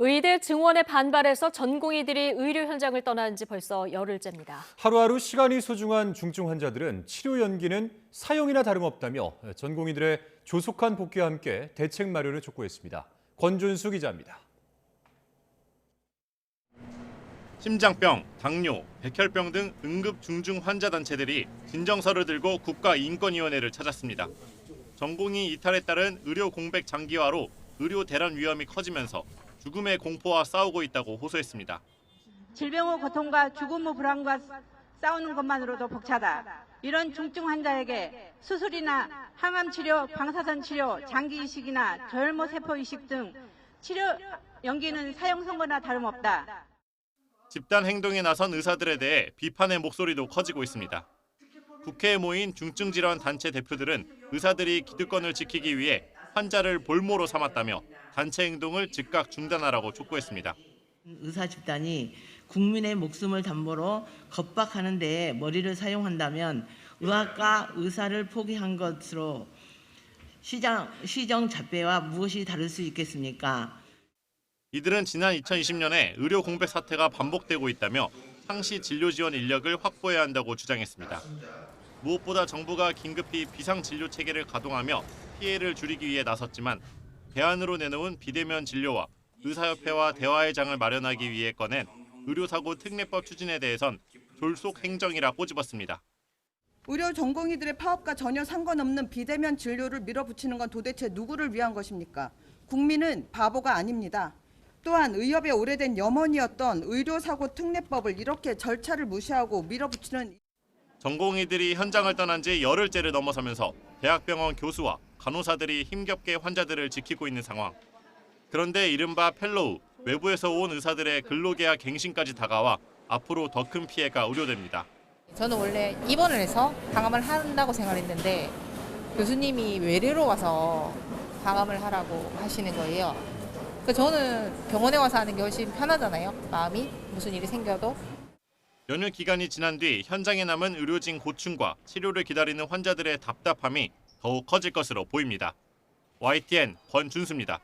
의대 증원에 반발해서 전공의들이 의료 현장을 떠난 지 벌써 열흘째입니다. 하루하루 시간이 소중한 중증 환자들은 치료 연기는 사형이나 다름없다며 전공의들의 조속한 복귀와 함께 대책 마련을 촉구했습니다. 권준수 기자입니다. 심장병, 당뇨, 백혈병 등 응급 중증 환자 단체들이 진정서를 들고 국가인권위원회를 찾았습니다. 전공의 이탈에 따른 의료 공백 장기화로 의료 대란 위험이 커지면서 죽음의 공포와 싸우고 있다고 호소했습니다. 질병 후 고통과 죽음 후 불안과 싸우는 것만으로도 벅차다. 이런 중증 환자에게 수술이나 항암 치료, 방사선 치료, 장기 이식이나 결모 세포 이식 등 치료 연기는 사형 선고나 다름없다. 집단 행동에 나선 의사들에 대해 비판의 목소리도 커지고 있습니다. 국회에 모인 중증질환 단체 대표들은 의사들이 기득권을 지키기 위해 환자를 볼모로 삼았다며 단체 행동을 즉각 중단하라고 촉구했습니다. 의사 집단이 국민의 목숨을 담보로 겁박하는 데에 머리를 사용한다면 의학과 의사를 포기한 것으로 시정잡배와 무엇이 다를 수 있겠습니까? 이들은 지난 2020년에 의료 공백 사태가 반복되고 있다며 상시 진료 지원 인력을 확보해야 한다고 주장했습니다. 무엇보다 정부가 긴급히 비상 진료 체계를 가동하며 피해를 줄이기 위해 나섰지만 대안으로 내놓은 비대면 진료와 의사협회와 대화의 장을 마련하기 위해 꺼낸 의료사고 특례법 추진에 대해선 졸속 행정이라 꼬집었습니다. 의료 전공의들의 파업과 전혀 상관없는 비대면 진료를 밀어붙이는 건 도대체 누구를 위한 것입니까? 국민은 바보가 아닙니다. 또한 의협의 오래된 염원이었던 의료사고 특례법을 이렇게 절차를 무시하고 밀어붙이는 전공의들이 현장을 떠난 지 열흘째를 넘어서면서 대학병원 교수와 간호사들이 힘겹게 환자들을 지키고 있는 상황. 그런데 이른바 펠로우, 외부에서 온 의사들의 근로계약 갱신까지 다가와 앞으로 더 큰 피해가 우려됩니다. 저는 원래 입원을 해서 방암을 한다고 생각했는데 교수님이 외래로 와서 방암을 하라고 하시는 거예요. 저는 병원에 와서 하는 게 훨씬 편하잖아요. 마음이 무슨 일이 생겨도. 연휴 기간이 지난 뒤 현장에 남은 의료진 고충과 치료를 기다리는 환자들의 답답함이 더욱 커질 것으로 보입니다. YTN 권준수입니다.